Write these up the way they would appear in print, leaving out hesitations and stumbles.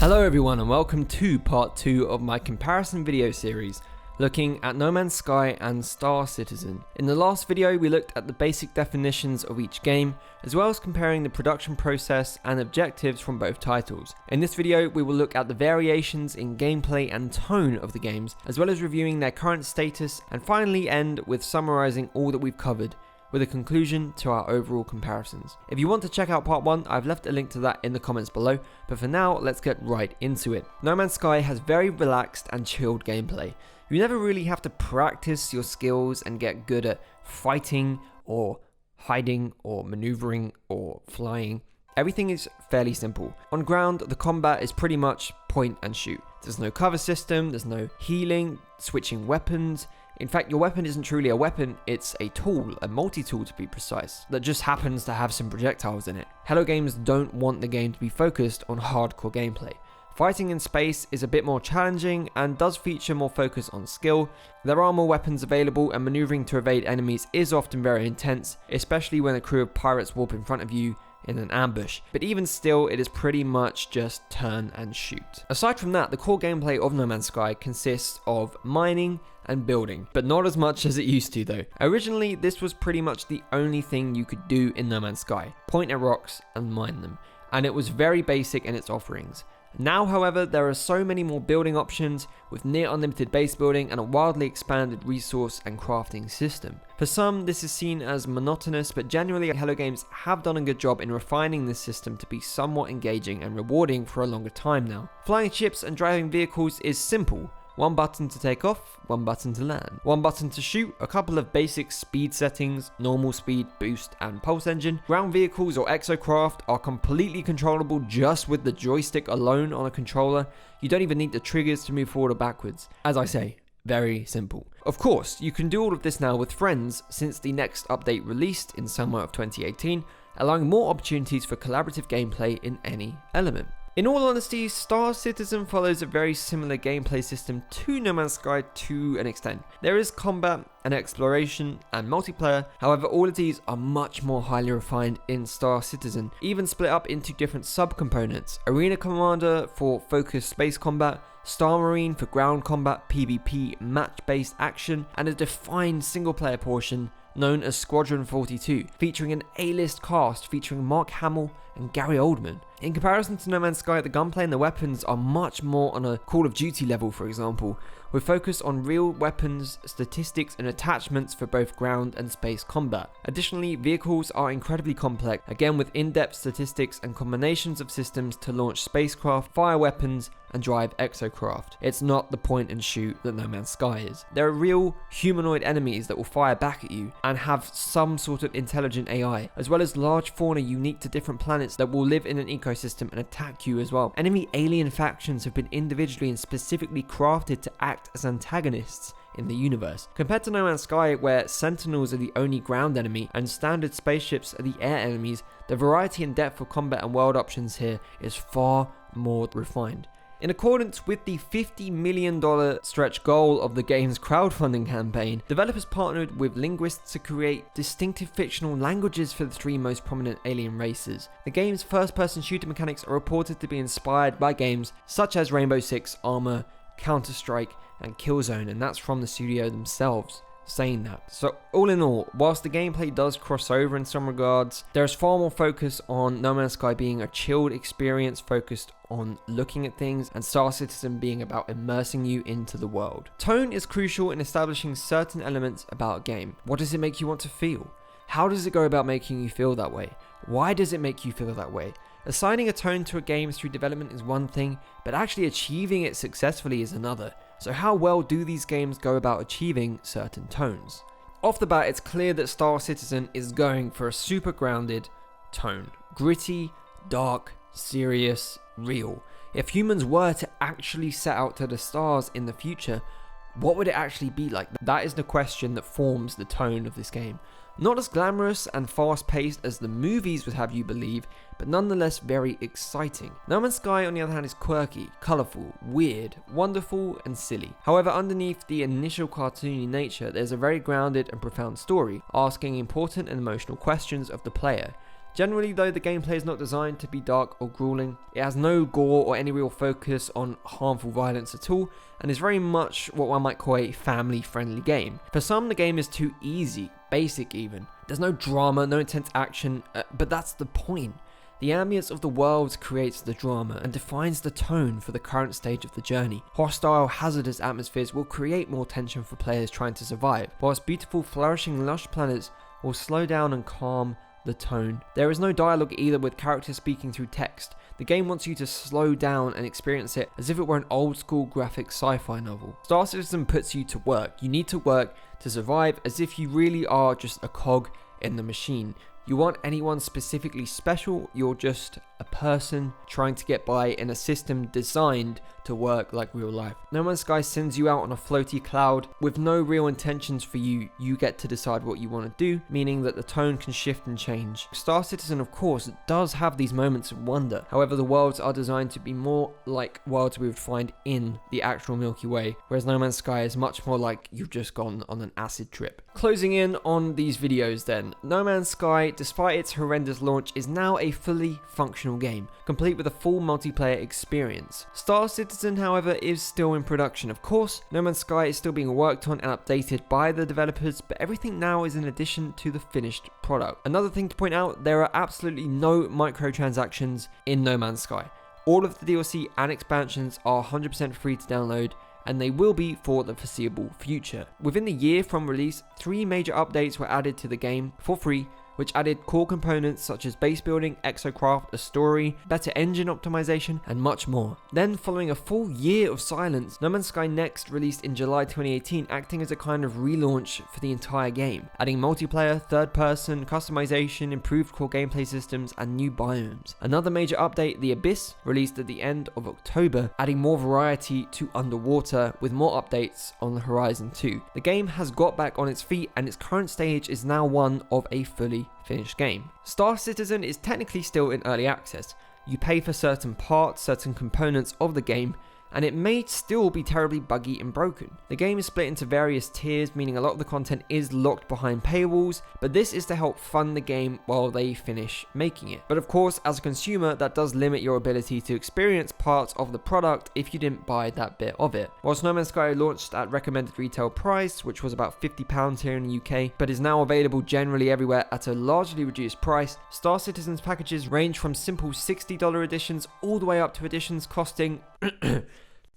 Hello everyone and welcome to part 2 of my comparison video series looking at No Man's Sky and Star Citizen. In the last video we looked at the basic definitions of each game as well as comparing the production process and objectives from both titles. In this video we will look at the variations in gameplay and tone of the games as well as reviewing their current status and finally end with summarizing all that we've covered, with a conclusion to our overall comparisons. If you want to check out part 1, I've left a link to that in the comments below, but for now, let's get right into it. No Man's Sky has very relaxed and chilled gameplay. You never really have to practice your skills and get good at fighting or hiding or maneuvering or flying. Everything is fairly simple. On ground, the combat is pretty much point and shoot. There's no cover system, there's no healing, switching weapons. In fact, your weapon isn't truly a weapon, it's a tool, a multi-tool to be precise, that just happens to have some projectiles in it. Hello Games don't want the game to be focused on hardcore gameplay. Fighting in space is a bit more challenging and does feature more focus on skill. There are more weapons available and maneuvering to evade enemies is often very intense, especially when a crew of pirates warp in front of you in an ambush, but even still it is pretty much just turn and shoot. Aside from that, the core gameplay of No Man's Sky consists of mining and building, but not as much as it used to though. Originally this was pretty much the only thing you could do in No Man's Sky, point at rocks and mine them, and it was very basic in its offerings. Now, however, there are so many more building options with near unlimited base building and a wildly expanded resource and crafting system. For some, this is seen as monotonous, but generally Hello Games have done a good job in refining this system to be somewhat engaging and rewarding for a longer time now. Flying ships and driving vehicles is simple. One button to take off, one button to land. One button to shoot, a couple of basic speed settings, normal speed, boost, and pulse engine. Ground vehicles or exocraft are completely controllable just with the joystick alone on a controller. You don't even need the triggers to move forward or backwards. As I say, very simple. Of course, you can do all of this now with friends since the next update released in summer of 2018, allowing more opportunities for collaborative gameplay in any element. In all honesty, Star Citizen follows a very similar gameplay system to No Man's Sky to an extent. There is combat and exploration and multiplayer, however all of these are much more highly refined in Star Citizen, even split up into different subcomponents. Arena Commander for focused space combat, Star Marine for ground combat, PvP, match-based action, and a defined single-player portion known as Squadron 42, featuring an A-list cast featuring Mark Hamill and Gary Oldman. In comparison to No Man's Sky, the gunplay and the weapons are much more on a Call of Duty level, for example, with focus on real weapons, statistics and attachments for both ground and space combat. Additionally, vehicles are incredibly complex, again with in-depth statistics and combinations of systems to launch spacecraft, fire weapons and drive exocraft. It's not the point and shoot that No Man's Sky is. There are real humanoid enemies that will fire back at you and have some sort of intelligent AI, as well as large fauna unique to different planets that will live in an ecosystem and attack you as well. Enemy alien factions have been individually and specifically crafted to act as antagonists in the universe. Compared to No Man's Sky, where Sentinels are the only ground enemy and standard spaceships are the air enemies, the variety and depth of combat and world options here is far more refined. In accordance with the $50 million stretch goal of the game's crowdfunding campaign, developers partnered with linguists to create distinctive fictional languages for the three most prominent alien races. The game's first-person shooter mechanics are reported to be inspired by games such as Rainbow Six, Armor, Counter-Strike, and Killzone, and that's from the studio themselves saying that. So all in all, whilst the gameplay does cross over in some regards, there's far more focus on No Man's Sky being a chilled experience focused on looking at things, and Star Citizen being about immersing you into the world. Tone is crucial in establishing certain elements about a game. What does it make you want to feel? How does it go about making you feel that way? Why does it make you feel that way? Assigning a tone to a game through development is one thing, but actually achieving it successfully is another. So how well do these games go about achieving certain tones? Off the bat, it's clear that Star Citizen is going for a super grounded tone. Gritty, dark, serious, real. If humans were to actually set out to the stars in the future, what would it actually be like? That is the question that forms the tone of this game. Not as glamorous and fast-paced as the movies would have you believe, but nonetheless very exciting. No Man's Sky, on the other hand, is quirky, colourful, weird, wonderful, and silly. However, underneath the initial cartoony nature, there's a very grounded and profound story, asking important and emotional questions of the player. Generally though, the gameplay is not designed to be dark or grueling. It has no gore or any real focus on harmful violence at all, and is very much what one might call a family-friendly game. For some, the game is too easy, basic even. There's no drama, no intense action, but that's the point. The ambience of the world creates the drama and defines the tone for the current stage of the journey. Hostile, hazardous atmospheres will create more tension for players trying to survive, whilst beautiful, flourishing, lush planets will slow down and calm the tone. There is no dialogue either, with characters speaking through text. The game wants you to slow down and experience it as if it were an old school graphic sci-fi novel. Star Citizen puts you to work. You need to work to survive, as if you really are just a cog in the machine. You aren't anyone specifically special, you're just a person trying to get by in a system designed to work like real life. No Man's Sky sends you out on a floaty cloud with no real intentions for you. You get to decide what you want to do, meaning that the tone can shift and change. Star Citizen, of course, does have these moments of wonder. However, the worlds are designed to be more like worlds we would find in the actual Milky Way, whereas No Man's Sky is much more like you've just gone on an acid trip. Closing in on these videos then, No Man's Sky, despite its horrendous launch, is now a fully functional game, complete with a full multiplayer experience. Star Citizen, however, is still in production. Of course, No Man's Sky is still being worked on and updated by the developers, but everything now is in addition to the finished product. Another thing to point out, there are absolutely no microtransactions in No Man's Sky. All of the DLC and expansions are 100% free to download, and they will be for the foreseeable future. Within the year from release, 3 major updates were added to the game for free, which added core components such as base building, exocraft, a story, better engine optimization, and much more. Then, following a full year of silence, No Man's Sky Next released in July 2018, acting as a kind of relaunch for the entire game, adding multiplayer, third-person, customization, improved core gameplay systems, and new biomes. Another major update, The Abyss, released at the end of October, adding more variety to underwater, with more updates on the horizon too. The game has got back on its feet, and its current stage is now one of a fully finished game. Star Citizen is technically still in early access. You pay for certain parts, certain components of the game, and it may still be terribly buggy and broken. The game is split into various tiers, meaning a lot of the content is locked behind paywalls, but this is to help fund the game while they finish making it. But of course, as a consumer, that does limit your ability to experience parts of the product if you didn't buy that bit of it. Whilst No Man's Sky launched at recommended retail price, which was about £50 here in the UK, but is now available generally everywhere at a largely reduced price, Star Citizen's packages range from simple $60 editions all the way up to editions costing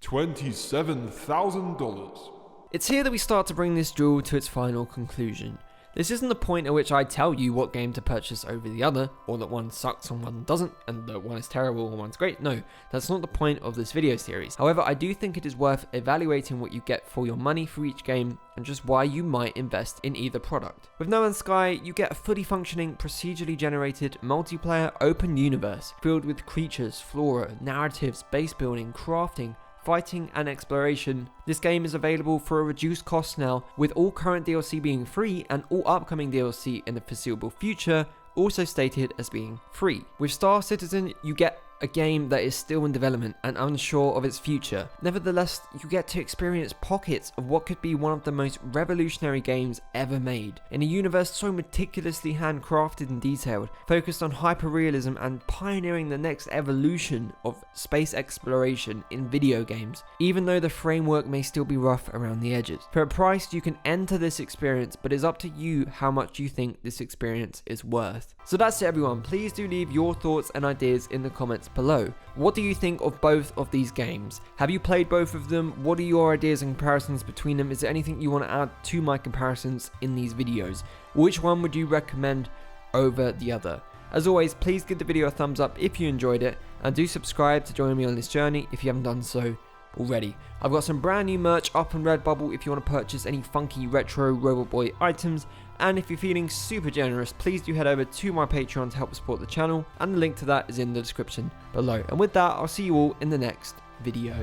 $27,000. It's here that we start to bring this duel to its final conclusion. This isn't the point at which I tell you what game to purchase over the other, or that one sucks and one doesn't, and that one is terrible and one's great. No, that's not the point of this video series. However, I do think it is worth evaluating what you get for your money for each game, and just why you might invest in either product. With No Man's Sky, you get a fully functioning, procedurally generated, multiplayer open universe, filled with creatures, flora, narratives, base building, crafting, fighting and exploration. This game is available for a reduced cost now, with all current DLC being free and all upcoming DLC in the foreseeable future also stated as being free. With Star Citizen, you get a game that is still in development and unsure of its future. Nevertheless, you get to experience pockets of what could be one of the most revolutionary games ever made, in a universe so meticulously handcrafted and detailed, focused on hyperrealism and pioneering the next evolution of space exploration in video games, even though the framework may still be rough around the edges. For a price, you can enter this experience, but it's up to you how much you think this experience is worth. So that's it everyone, please do leave your thoughts and ideas in the comments below. What do you think of both of these games? Have you played both of them? What are your ideas and comparisons between them? Is there anything you want to add to my comparisons in these videos? Which one would you recommend over the other? As always, please give the video a thumbs up if you enjoyed it, and do subscribe to join me on this journey if you haven't done so already. I've got some brand new merch up on Redbubble if you want to purchase any funky retro Robot Boy items, and if you're feeling super generous, please do head over to my Patreon to help support the channel, and the link to that is in the description below. And with that, I'll see you all in the next video.